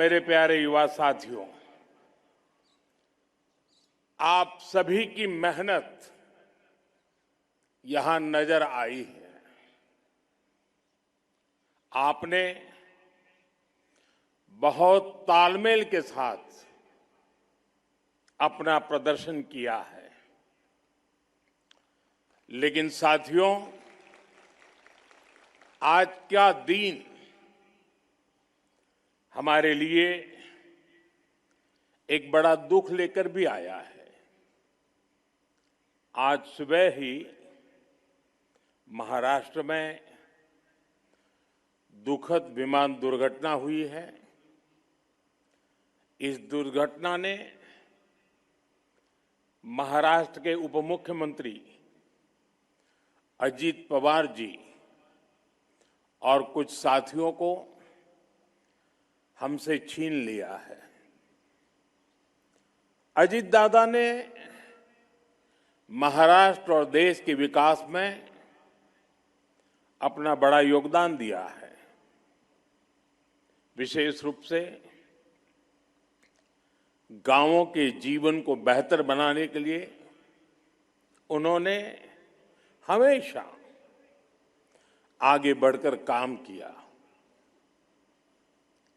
मेरे प्यारे युवा साथियों, आप सभी की मेहनत यहां नजर आई है। आपने बहुत तालमेल के साथ अपना प्रदर्शन किया है। लेकिन साथियों, आज का दिन हमारे लिए एक बड़ा दुख लेकर भी आया है। आज सुबह ही महाराष्ट्र में दुखद विमान दुर्घटना हुई है। इस दुर्घटना ने महाराष्ट्र के उप मुख्यमंत्री अजित पवार जी और कुछ साथियों को हमसे छीन लिया है। अजित दादा ने महाराष्ट्र और देश के विकास में अपना बड़ा योगदान दिया है। विशेष रूप से गांवों के जीवन को बेहतर बनाने के लिए उन्होंने हमेशा आगे बढ़कर काम किया।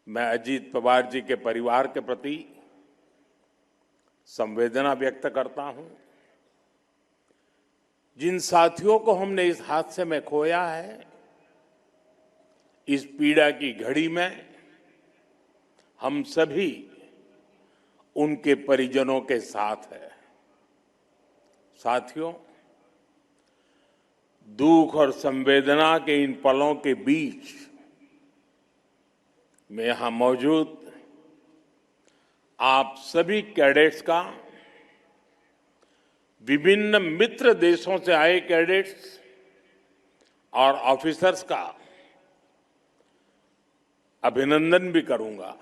मैं अजित पवार जी के परिवार के प्रति संवेदना व्यक्त करता हूं। जिन साथियों को हमने इस हादसे में खोया है, इस पीड़ा की घड़ी में हम सभी उनके परिजनों के साथ हैं। साथियों, दुख और संवेदना के इन पलों के बीच मैं यहां मौजूद आप सभी कैडेट्स का, विभिन्न मित्र देशों से आए कैडेट्स और ऑफिसर्स का अभिनंदन भी करूंगा।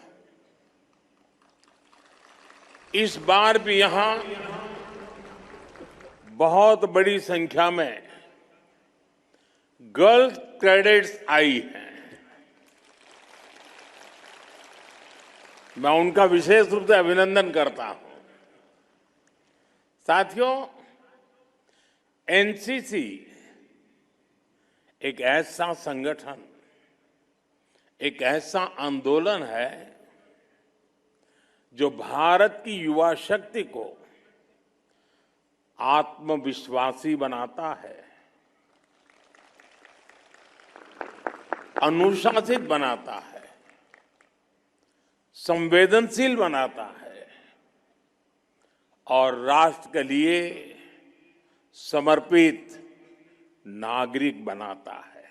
इस बार भी यहां बहुत बड़ी संख्या में गर्ल्स कैडेट्स आई हैं। मैं उनका विशेष रूप से अभिनंदन करता हूं। साथियों, एनसीसी एक ऐसा संगठन, एक ऐसा आंदोलन है जो भारत की युवा शक्ति को आत्मविश्वासी बनाता है, अनुशासित बनाता है, संवेदनशील बनाता है और राष्ट्र के लिए समर्पित नागरिक बनाता है।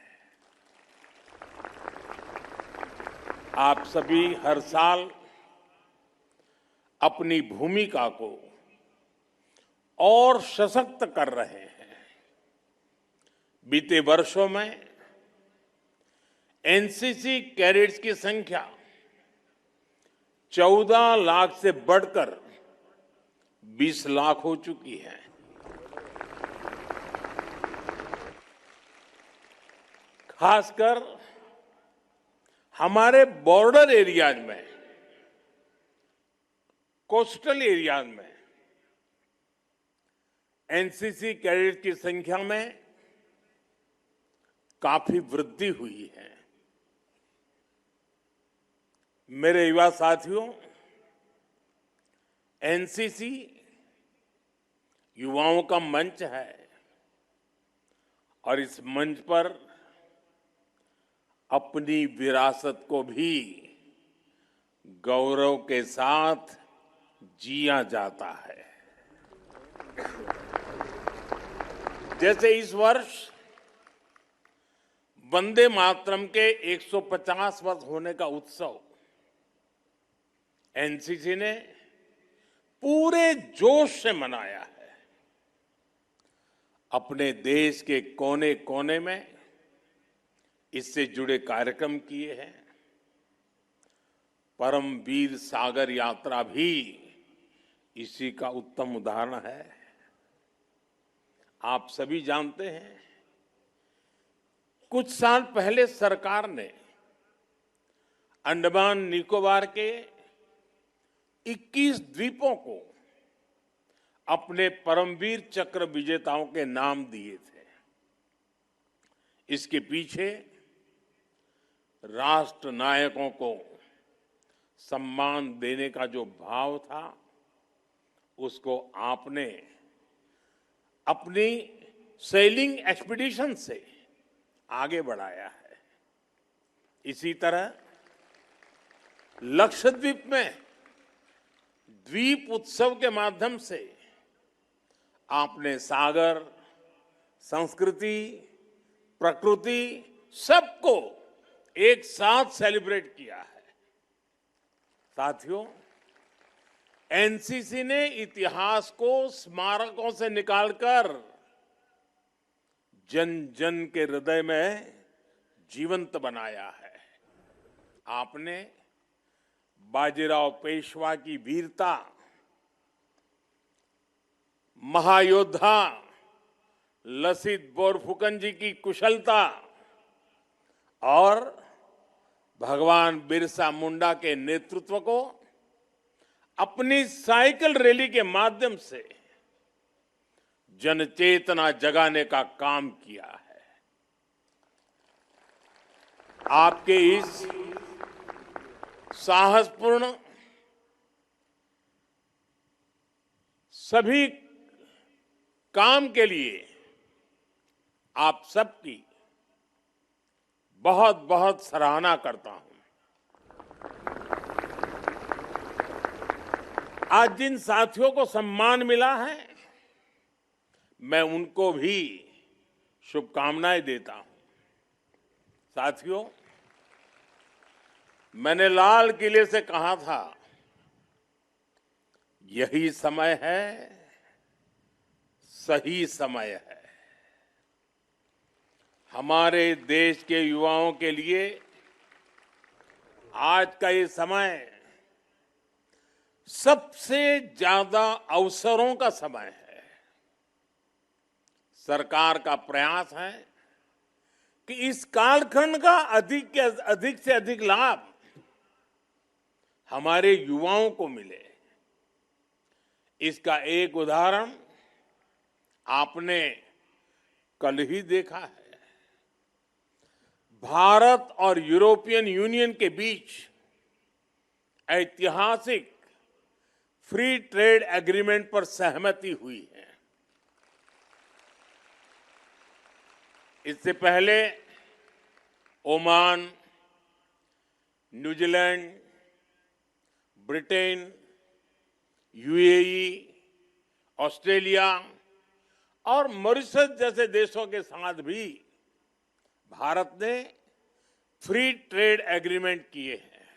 आप सभी हर साल अपनी भूमिका को और सशक्त कर रहे हैं। बीते वर्षों में एनसीसी कैडेट्स की संख्या 14 लाख से बढ़कर 20 लाख हो चुकी है। खासकर हमारे बॉर्डर एरियाज में, कोस्टल एरियाज में एनसीसी कैडेट की संख्या में काफी वृद्धि हुई है। मेरे युवा साथियों, एनसीसी युवाओं का मंच है और इस मंच पर अपनी विरासत को भी गौरव के साथ जिया जाता है। जैसे इस वर्ष वंदे मातरम के 150 वर्ष होने का उत्सव एनसीसी ने पूरे जोश से मनाया है। अपने देश के कोने कोने में इससे जुड़े कार्यक्रम किए हैं। परमवीर सागर यात्रा भी इसी का उत्तम उदाहरण है। आप सभी जानते हैं, कुछ साल पहले सरकार ने अंडमान निकोबार के 21 द्वीपों को अपने परमवीर चक्र विजेताओं के नाम दिए थे। इसके पीछे राष्ट्र नायकों को सम्मान देने का जो भाव था, उसको आपने अपनी सेलिंग एक्सपीडिशन से आगे बढ़ाया है। इसी तरह लक्षद्वीप में द्वीप उत्सव के माध्यम से आपने सागर, संस्कृति, प्रकृति सबको एक साथ सेलिब्रेट किया है। साथियों, एनसीसी ने इतिहास को स्मारकों से निकालकर जन जन के हृदय में जीवंत बनाया है। आपने बाजीराव पेशवा की वीरता, महायोद्धा लसित बोरफुकन जी की कुशलता और भगवान बिरसा मुंडा के नेतृत्व को अपनी साइकिल रैली के माध्यम से जनचेतना जगाने का काम किया है। आपके इस साहसपूर्ण सभी काम के लिए आप सबकी बहुत बहुत सराहना करता हूं। आज जिन साथियों को सम्मान मिला है, मैं उनको भी शुभकामनाएं देता हूं। साथियों, मैंने लाल किले से कहा था, यही समय है, सही समय है। हमारे देश के युवाओं के लिए आज का ये समय सबसे ज्यादा अवसरों का समय है। सरकार का प्रयास है कि इस कालखंड का अधिक से अधिक लाभ हमारे युवाओं को मिले। इसका एक उदाहरण आपने कल ही देखा है। भारत और यूरोपियन यूनियन के बीच ऐतिहासिक फ्री ट्रेड एग्रीमेंट पर सहमति हुई है। इससे पहले Oman, New Zealand, Britain, UAE, Australia और मॉरिशस जैसे देशों के साथ भी भारत ने फ्री ट्रेड एग्रीमेंट किए हैं।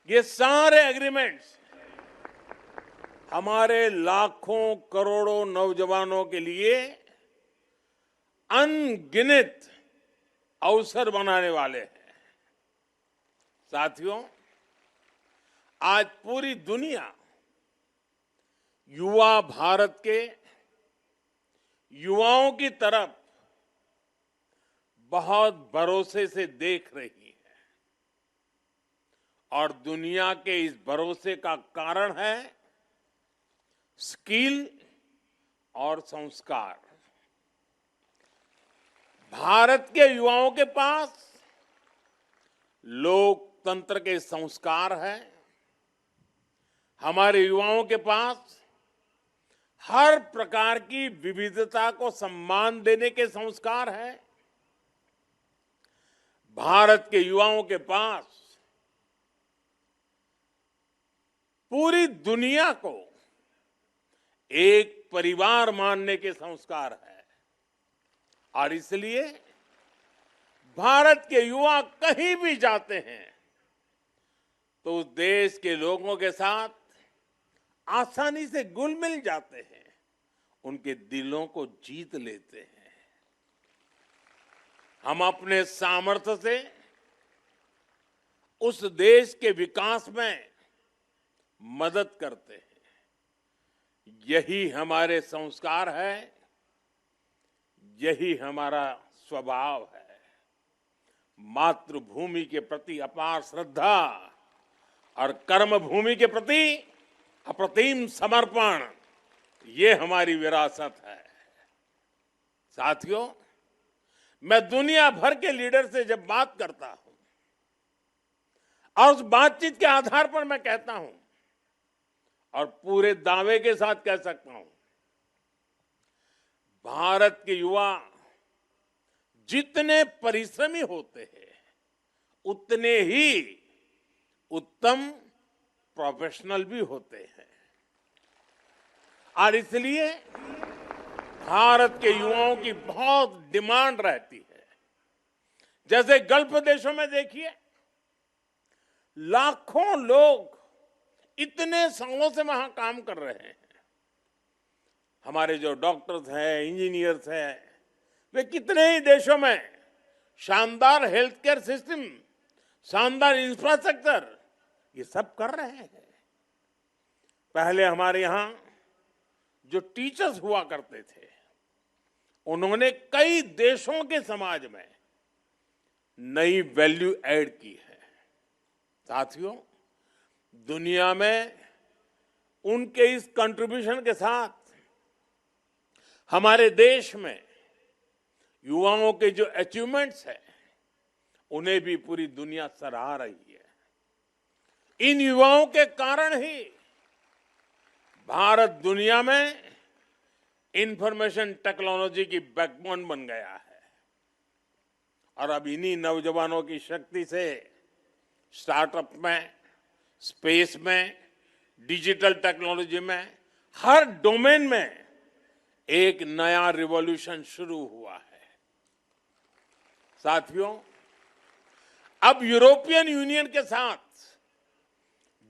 ये सारे एग्रीमेंट्स हमारे लाखों करोड़ों नौजवानों के लिए अनगिनत अवसर बनाने वाले हैं। साथियों, आज पूरी दुनिया युवा भारत के युवाओं की तरफ बहुत भरोसे से देख रही है और दुनिया के इस भरोसे का कारण है स्किल और संस्कार। भारत के युवाओं के पास लोकतंत्र के संस्कार हैं। हमारे युवाओं के पास हर प्रकार की विविधता को सम्मान देने के संस्कार हैं। भारत के युवाओं के पास पूरी दुनिया को एक परिवार मानने के संस्कार है और इसलिए भारत के युवा कहीं भी जाते हैं तो उस देश के लोगों के साथ आसानी से घुल मिल जाते हैं, उनके दिलों को जीत लेते हैं। हम अपने सामर्थ्य से उस देश के विकास में मदद करते हैं। यही हमारे संस्कार है, यही हमारा स्वभाव है। मातृभूमि के प्रति अपार श्रद्धा और कर्म भूमि के प्रति अप्रतिम समर्पण, ये हमारी विरासत है। साथियों, मैं दुनिया भर के लीडर से जब बात करता हूं और उस बातचीत के आधार पर मैं कहता हूं और पूरे दावे के साथ कह सकता हूं, भारत के युवा जितने परिश्रमी होते हैं उतने ही उत्तम प्रोफेशनल भी होते हैं। और इसलिए भारत के युवाओं की बहुत डिमांड रहती है। जैसे गल्फ देशों में देखिए, लाखों लोग इतने सालों से वहां काम कर रहे हैं। हमारे जो डॉक्टर्स हैं, इंजीनियर्स हैं, वे कितने ही देशों में शानदार हेल्थ केयर सिस्टम, शानदार इंफ्रास्ट्रक्चर, ये सब कर रहे हैं। पहले हमारे यहां जो टीचर्स हुआ करते थे, उन्होंने कई देशों के समाज में नई वैल्यू ऐड की है। साथियों, दुनिया में उनके इस कंट्रीब्यूशन के साथ हमारे देश में युवाओं के जो अचीवमेंट्स हैं, उन्हें भी पूरी दुनिया सराह रही है। इन युवाओं के कारण ही भारत दुनिया में इंफॉर्मेशन टेक्नोलॉजी की बैकबोन बन गया है। और अब इन्हीं नौजवानों की शक्ति से स्टार्टअप में, स्पेस में, डिजिटल टेक्नोलॉजी में, हर डोमेन में एक नया रिवॉल्यूशन शुरू हुआ है। साथियों, अब यूरोपियन यूनियन के साथ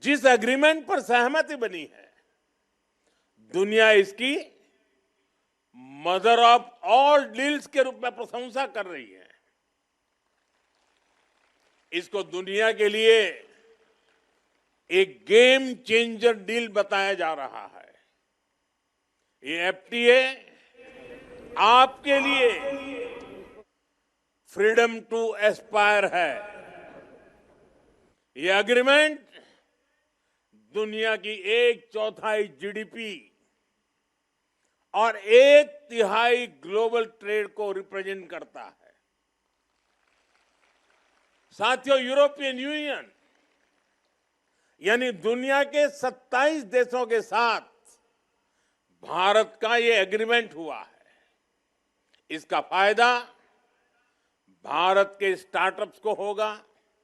जिस एग्रीमेंट पर सहमति बनी है, दुनिया इसकी मदर ऑफ ऑल डील्स के रूप में प्रशंसा कर रही है। इसको दुनिया के लिए एक गेम चेंजर डील बताया जा रहा है। ये एफटीए आपके लिए फ्रीडम टू एस्पायर है। ये एग्रीमेंट दुनिया की 1/4 जीडीपी और 1/3 ग्लोबल ट्रेड को रिप्रेजेंट करता है। साथियों, यूरोपियन यूनियन यानी दुनिया के 27 देशों के साथ भारत का ये एग्रीमेंट हुआ है। इसका फायदा भारत के स्टार्टअप्स को होगा,